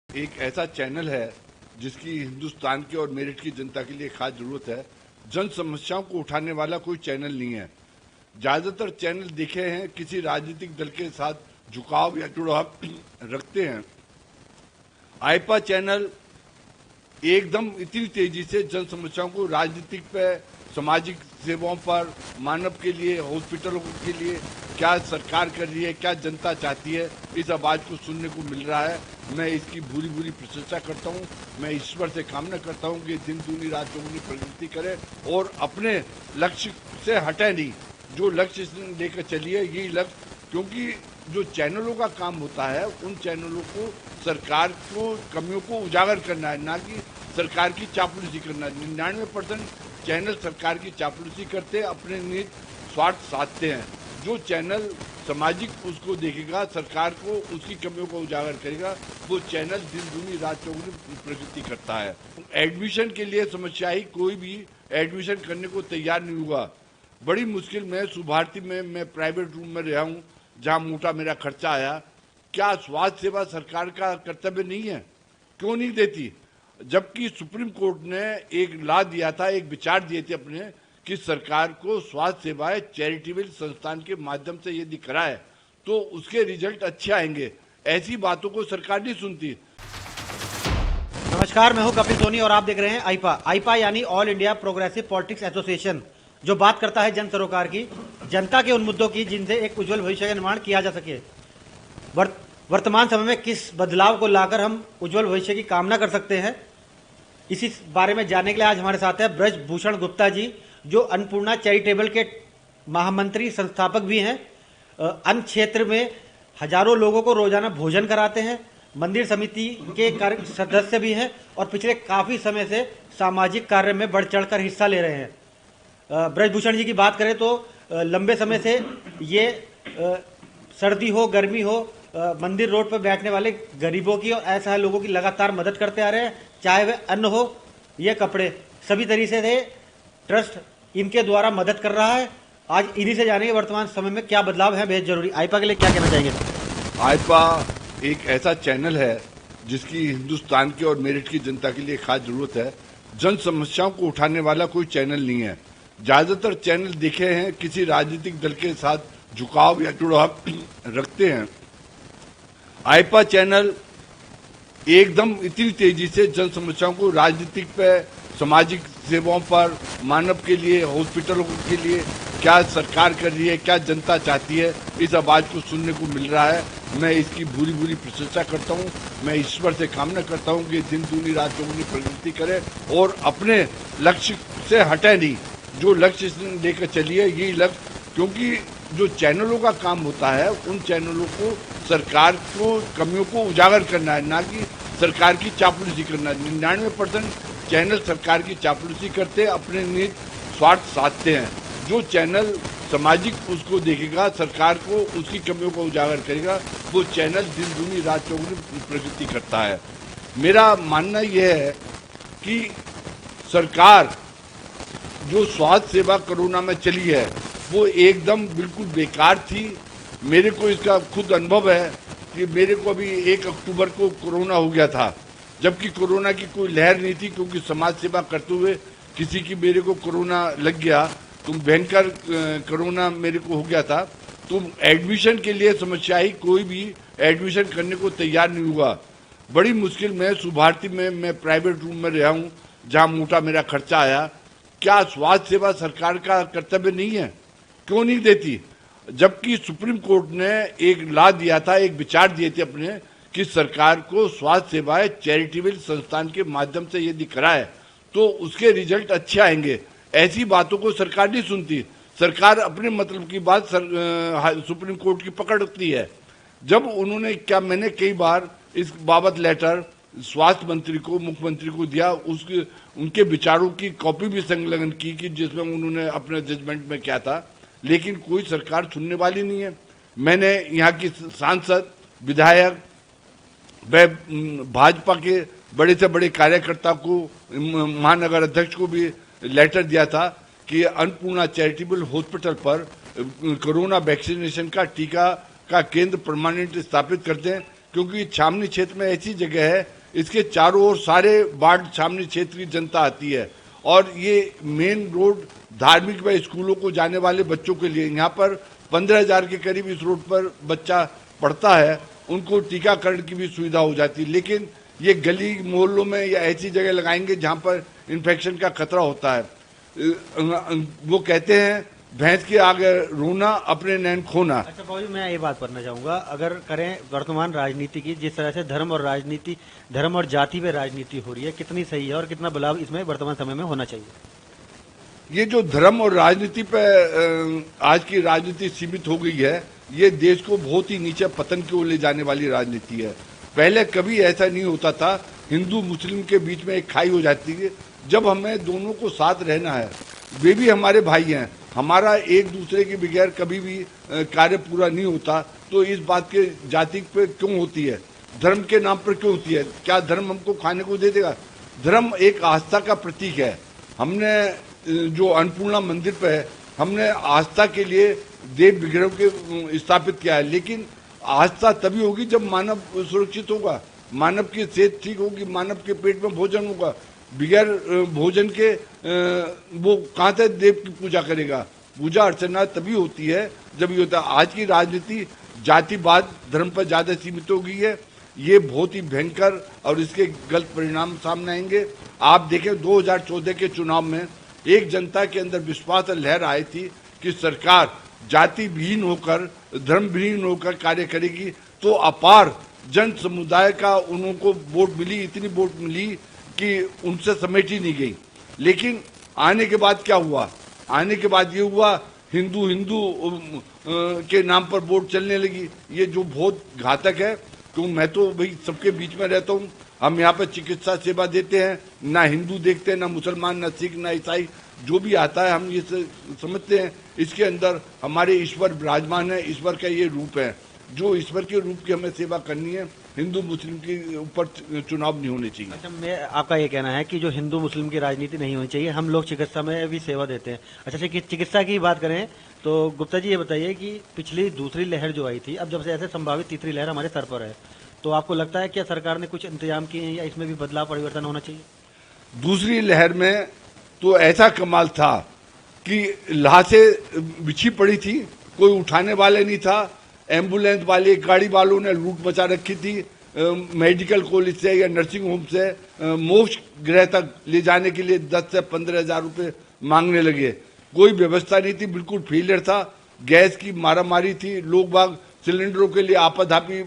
एक ऐसा चैनल है जिसकी हिंदुस्तान के और मेरठ की जनता के लिए खास जरूरत है। जन समस्याओं को उठाने वाला कोई चैनल नहीं है। ज्यादातर चैनल देखे हैं किसी राजनीतिक दल के साथ झुकाव या जुड़ाव रखते हैं। आईपा चैनल एकदम इतनी तेजी से जन समस्याओं को राजनीतिक पे, सामाजिक सेवाओं पर, मानव के लिए, हॉस्पिटलों के लिए क्या सरकार कर रही है, क्या जनता चाहती है, इस आवाज को सुनने को मिल रहा है। मैं इसकी भूरी भूरी प्रशंसा करता हूं। मैं ईश्वर से कामना करता हूं कि दिन दूनी रात चौगुनी प्रगति करे और अपने लक्ष्य से हटे नहीं। जो लक्ष्य लेकर चलिए यही लक्ष्य, क्योंकि जो चैनलों का काम होता है उन चैनलों को सरकार को कमियों को उजागर करना है, ना कि सरकार की चापलूसी करना है। 99% चैनल सरकार की चापलूसी करते, अपने निहित स्वार्थ साधते हैं। जो चैनल सामाजिक उसको देखेगा, सरकार को उसकी कमियों को उजागर करेगा, वो चैनल दिन दूनी रात चौगुनी प्रगति करता है। एडमिशन के लिए समस्या ही, कोई भी एडमिशन करने को तैयार नहीं हुआ। बड़ी मुश्किल में सुभारती में मैं प्राइवेट रूम में रहा हूँ, जहाँ मोटा मेरा खर्चा आया। क्या स्वास्थ्य सेवा सरकार का कर्तव्य नहीं है? क्यों नहीं देती? जबकि सुप्रीम कोर्ट ने एक लॉ दिया था, एक विचार दिए थे अपने, कि सरकार को स्वास्थ्य सेवाएं चैरिटेबल संस्थान के माध्यम से यदि कराए तो उसके रिजल्ट अच्छे आएंगे। ऐसी बातों को सरकार नहीं सुनती। नमस्कार, मैं हूं कपिल सोनी और आप देख रहे हैं आईपा यानी all India progressive politics association, जो बात करता है जन सरोकार की, जनता के उन मुद्दों की जिनसे एक उज्जवल भविष्य का निर्माण किया जा सके। वर्तमान समय में किस बदलाव को लाकर हम उज्जवल भविष्य की कामना कर सकते हैं, इसी बारे में जानने के लिए आज हमारे साथ है ब्रजभूषण गुप्ता जी, जो अन्नपूर्णा चैरिटेबल के महामंत्री संस्थापक भी हैं। अन्न क्षेत्र में हजारों लोगों को रोजाना भोजन कराते हैं, मंदिर समिति के सदस्य भी हैं और पिछले काफ़ी समय से सामाजिक कार्य में बढ़ चढ़कर हिस्सा ले रहे हैं। ब्रजभूषण जी की बात करें तो लंबे समय से ये सर्दी हो गर्मी हो, मंदिर रोड पर बैठने वाले गरीबों की और असहाय लोगों की लगातार मदद करते आ रहे हैं। चाहे वह अन्न हो या कपड़े, सभी तरीके से ट्रस्ट इनके द्वारा मदद कर रहा है। आज इन्हीं से जानेंगे वर्तमान समय में क्या बदलाव है बेहद जरूरी। आईपा के लिए क्या कहना चाहेंगे? आईपा एक ऐसा चैनल है जिसकी हिंदुस्तान के और मेरठ की जनता के लिए खास जरूरत है। जन समस्याओं को उठाने वाला कोई चैनल नहीं है। ज्यादातर चैनल देखे हैं किसी राजनीतिक दल के साथ झुकाव या जुड़ाव रखते हैं। आईपा चैनल एकदम इतनी तेजी से जन समस्याओं को राजनीतिक पे, सामाजिक सेवाओं पर, मानव के लिए, हॉस्पिटलों के लिए क्या सरकार कर रही है, क्या जनता चाहती है, इस आवाज को सुनने को मिल रहा है। मैं इसकी भूरी भूरी प्रशंसा करता हूं। मैं ईश्वर से कामना करता हूं कि दिन दूनी रात चौगुनी प्रगति करे और अपने लक्ष्य से हटे नहीं। जो लक्ष्य लेकर चलिए यही लक्ष्य, क्योंकि जो चैनलों का काम होता है उन चैनलों को सरकार को कमियों को उजागर करना है, ना कि सरकार की चापलूसी करना है। 99% चैनल सरकार की चापलूसी करते, अपने निहित स्वार्थ साधते हैं। जो चैनल सामाजिक उसको देखेगा, सरकार को उसकी कमियों को उजागर करेगा, वो चैनल दिन दूनी रात चौगुनी प्रगति करता है। मेरा मानना यह है कि सरकार जो स्वास्थ्य सेवा कोरोना में चली है वो एकदम बिल्कुल बेकार थी। मेरे को इसका खुद अनुभव है कि मेरे को अभी 1 अक्टूबर को कोरोना हो गया था, जबकि कोरोना की कोई लहर नहीं थी, क्योंकि समाज सेवा करते हुए किसी की मेरे को कोरोना लग गया तो भयंकर कोरोना मेरे को हो गया था। तो एडमिशन के लिए समस्या ही, कोई भी एडमिशन करने को तैयार नहीं हुआ। बड़ी मुश्किल में सुभारती में मैं प्राइवेट रूम में रहा हूँ, जहाँ मोटा मेरा खर्चा आया। क्या स्वास्थ्य सेवा सरकार का कर्तव्य नहीं है? क्यों नहीं देती? जबकि सुप्रीम कोर्ट ने एक लॉ दिया था, एक विचार दिए थे अपने, कि सरकार को स्वास्थ्य सेवाएं चैरिटेबल संस्थान के माध्यम से यदि कराए तो उसके रिजल्ट अच्छे आएंगे। ऐसी बातों को सरकार नहीं सुनती। सरकार अपने मतलब की बात सुप्रीम कोर्ट की पकड़ती है। जब उन्होंने मैंने कई बार इस बाबत लेटर स्वास्थ्य मंत्री को, मुख्यमंत्री को दिया, उनके विचारों की कॉपी भी संलग्न की कि जिसमें उन्होंने अपने जजमेंट में क्या था, लेकिन कोई सरकार सुनने वाली नहीं है। मैंने यहाँ की सांसद, विधायक, भाजपा के बड़े से बड़े कार्यकर्ता को, महानगर अध्यक्ष को भी लेटर दिया था कि अन्नपूर्णा चैरिटेबल हॉस्पिटल पर कोरोना वैक्सीनेशन का टीका का केंद्र परमानेंट स्थापित करते हैं, क्योंकि छावनी क्षेत्र में ऐसी जगह है इसके चारों ओर सारे बाढ़ छावनी क्षेत्र की जनता आती है और ये मेन रोड धार्मिक व स्कूलों को जाने वाले बच्चों के लिए, यहाँ पर 15,000 के करीब इस रोड पर बच्चा पढ़ता है, उनको टीकाकरण की भी सुविधा हो जाती है। लेकिन ये गली मोहल्लों में या ऐसी जगह लगाएंगे जहाँ पर इन्फेक्शन का खतरा होता है। वो कहते हैं भैंस के आगे रोना अपने नैन खोना। अच्छा बाबू जी, मैं ये बात करना चाहूंगा, अगर करें वर्तमान राजनीति की, जिस तरह से धर्म और राजनीति, धर्म और जाति पे राजनीति हो रही है, कितनी सही है और कितना बदलाव इसमें वर्तमान समय में होना चाहिए? ये जो धर्म और राजनीति पे आज की राजनीति सीमित हो गई है, ये देश को बहुत ही नीचे पतन की ओर ले जाने वाली राजनीति है। पहले कभी ऐसा नहीं होता था, हिंदू मुस्लिम के बीच में एक खाई हो जाती है। जब हमें दोनों को साथ रहना है, वे भी हमारे भाई हैं, हमारा एक दूसरे के बगैर कभी भी कार्य पूरा नहीं होता, तो इस बात के जाति पे क्यों होती है, धर्म के नाम पर क्यों होती है? क्या धर्म हमको खाने को दे देगा? धर्म एक आस्था का प्रतीक है। हमने जो अन्नपूर्णा मंदिर पे है, हमने आस्था के लिए देव विग्रह के स्थापित किया है, लेकिन आस्था तभी होगी जब मानव सुरक्षित होगा, मानव की सेहत ठीक होगी, मानव के पेट में भोजन होगा। बगैर भोजन के वो कहाँ से देव की पूजा करेगा? पूजा अर्चना तभी होती है जब ये होता है। आज की राजनीति जातिवाद धर्म पर ज्यादा सीमित हो गई है, ये बहुत ही भयंकर और इसके गलत परिणाम सामने आएंगे। आप देखें 2014 के चुनाव में एक जनता के अंदर विश्वास और लहर आई थी कि सरकार जाति विहीन होकर, धर्म विहीन होकर कार्य करेगी, तो अपार जन समुदाय का उनको वोट मिली, इतनी वोट मिली कि उनसे समेटी नहीं गई। लेकिन आने के बाद क्या हुआ? आने के बाद ये हुआ हिंदू हिंदू के नाम पर वोट चलने लगी। ये जो बहुत घातक है, क्योंकि मैं तो भाई सबके बीच में रहता हूँ। हम यहाँ पर चिकित्सा सेवा देते हैं, ना हिंदू देखते हैं, ना मुसलमान, ना सिख, ना ईसाई, जो भी आता है हम ये समझते हैं इसके अंदर हमारे ईश्वर विराजमान है, ईश्वर का ये रूप है। जो ईश्वर के रूप की हमें सेवा करनी है, हिंदू मुस्लिम के ऊपर चुनाव नहीं होने चाहिए। अच्छा, मैं आपका ये कहना है कि जो हिंदू मुस्लिम की राजनीति नहीं होनी चाहिए, हम लोग चिकित्सा में भी सेवा देते हैं। अच्छा, चिकित्सा की बात करें तो गुप्ता जी ये बताइए कि पिछली दूसरी लहर जो आई थी, अब जब से ऐसे संभावित तीसरी लहर हमारे सर पर है, तो आपको लगता है क्या सरकार ने कुछ इंतजाम किए हैं या इसमें भी बदलाव परिवर्तन होना चाहिए? दूसरी लहर में तो ऐसा कमाल था कि लाशें बिछी पड़ी थी, कोई उठाने वाले नहीं था। एम्बुलेंस वाले, गाड़ी वालों ने लूट मचा रखी थी। मेडिकल कॉलेज से या नर्सिंग होम से मोक्ष गृह तक ले जाने के लिए 10 से 15,000 रुपये मांगने लगे। कोई व्यवस्था नहीं थी, बिल्कुल फेलियर था। गैस की मारामारी थी, लोग बाग सिलेंडरों के लिए आपाधापी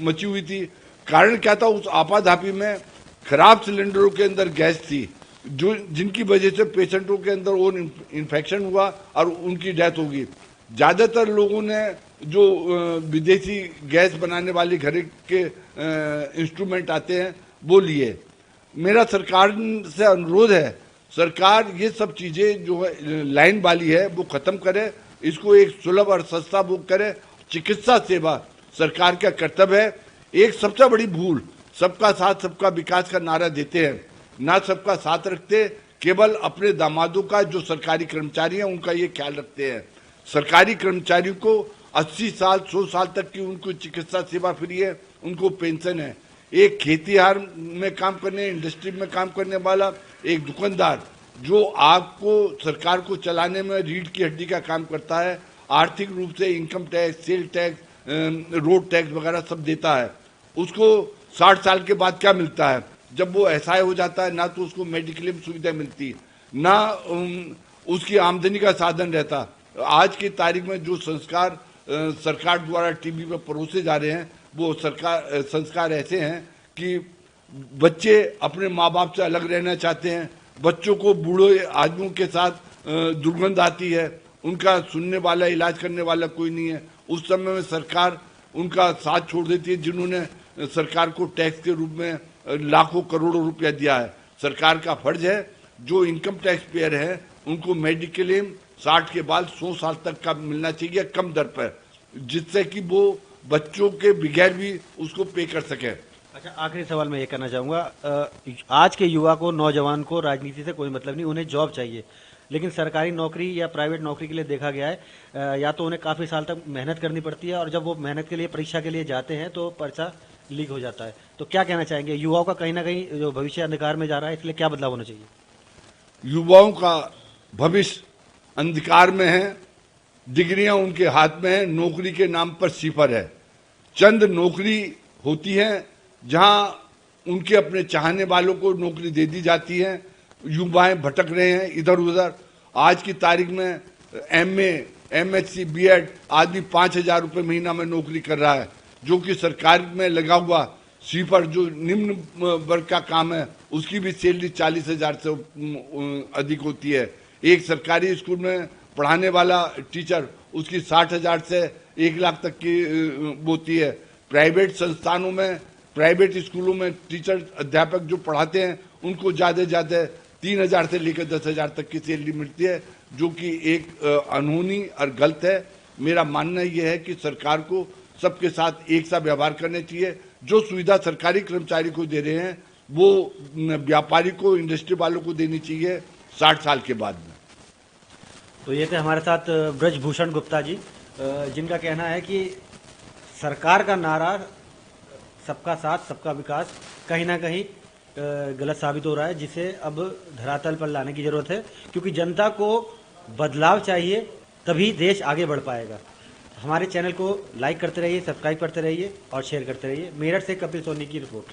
मची हुई थी। कारण क्या था? उस आपाधापी में खराब सिलेंडरों के अंदर गैस थी, जो जिनकी वजह से पेशेंटों के अंदर और इन्फेक्शन हुआ और उनकी डेथ होगी। ज़्यादातर लोगों ने जो विदेशी गैस बनाने वाले घर के इंस्ट्रूमेंट आते हैं वो लिए। मेरा सरकार से अनुरोध है, सरकार ये सब चीज़ें जो है लाइन वाली है वो ख़त्म करे, इसको एक सुलभ और सस्ता वो करे। चिकित्सा सेवा सरकार का कर्तव्य है। एक सबसे बड़ी भूल, सबका साथ सबका विकास का नारा देते हैं, ना सबका साथ रखते, केवल अपने दामादों का, जो सरकारी कर्मचारी हैं उनका ये ख्याल रखते हैं। सरकारी कर्मचारियों को 80 साल 100 साल तक की उनको चिकित्सा सेवा फ्री है, उनको पेंशन है। एक खेतीहार में काम करने, इंडस्ट्री में काम करने वाला, एक दुकानदार जो आपको सरकार को चलाने में रीढ़ की हड्डी का काम करता है, आर्थिक रूप से income tax, sale tax, road tax वगैरह सब देता है, उसको 60 साल के बाद क्या मिलता है? जब वो ऐसा हो जाता है, ना तो उसको मेडिक्लेम सुविधा मिलती, ना उसकी आमदनी का साधन रहता। आज की तारीख में जो संस्कार सरकार द्वारा टीवी पर परोसे जा रहे हैं, वो संस्कार ऐसे हैं कि बच्चे अपने माँ बाप से अलग रहना चाहते हैं। बच्चों को बूढ़े आदमियों के साथ दुर्गंध आती है, उनका सुनने वाला, इलाज करने वाला कोई नहीं है। उस समय में सरकार उनका साथ छोड़ देती है, जिन्होंने सरकार को टैक्स के रूप में लाखों करोड़ों रुपया दिया है। सरकार का फर्ज है, जो इनकम टैक्स पेयर है उनको मेडिक्लेम 60 के बाद 100 साल तक का मिलना चाहिए कम दर पर, जिससे कि वो बच्चों के बगैर भी उसको पे कर सके। अच्छा, आखिरी सवाल मैं ये करना चाहूँगा, आज के युवा को, नौजवान को राजनीति से कोई मतलब नहीं, उन्हें जॉब चाहिए। लेकिन सरकारी नौकरी या प्राइवेट नौकरी के लिए देखा गया है या तो उन्हें काफ़ी साल तक मेहनत करनी पड़ती है, और जब वो मेहनत के लिए, परीक्षा के लिए जाते हैं तो परीक्षा लीक हो जाता है। तो क्या कहना चाहेंगे, युवाओं का कहीं ना कहीं जो भविष्य अंधकार में जा रहा है, इसलिए क्या बदलाव होना चाहिए? युवाओं का भविष्य अंधकार में है, डिग्रियां उनके हाथ में है, नौकरी के नाम पर सिफर है। चंद नौकरी होती है जहां उनके अपने चाहने वालों को नौकरी दे दी जाती है। युवाएं भटक रहे हैं इधर उधर। आज की तारीख में एमए, एमएससी, बीएड आदि 5,000 रुपये महीना में नौकरी कर रहा है, जो कि सरकार में लगा हुआ स्वीपर जो निम्न वर्ग का काम है उसकी भी सैलरी 40,000 से अधिक होती है। एक सरकारी स्कूल में पढ़ाने वाला टीचर उसकी 60,000 से 1 लाख तक की होती है। प्राइवेट संस्थानों में, प्राइवेट स्कूलों में टीचर अध्यापक जो पढ़ाते हैं उनको ज़्यादा से ज़्यादा 3,000 से लेकर 10,000 तक की सैलरी मिलती है, जो कि एक अनहोनी और गलत है। मेरा मानना यह है कि सरकार को सबके साथ एक सा व्यवहार करना चाहिए। जो सुविधा सरकारी कर्मचारी को दे रहे हैं वो व्यापारी को, इंडस्ट्री वालों को देनी चाहिए 60 साल के बाद में। तो ये थे हमारे साथ ब्रजभूषण गुप्ता जी, जिनका कहना है कि सरकार का नारा सबका साथ सबका विकास कहीं ना कहीं गलत साबित हो रहा है, जिसे अब धरातल पर लाने की जरूरत है, क्योंकि जनता को बदलाव चाहिए, तभी देश आगे बढ़ पाएगा। हमारे चैनल को लाइक करते रहिए, सब्सक्राइब करते रहिए और शेयर करते रहिए। मेरठ से कपिल सोनी की रिपोर्ट।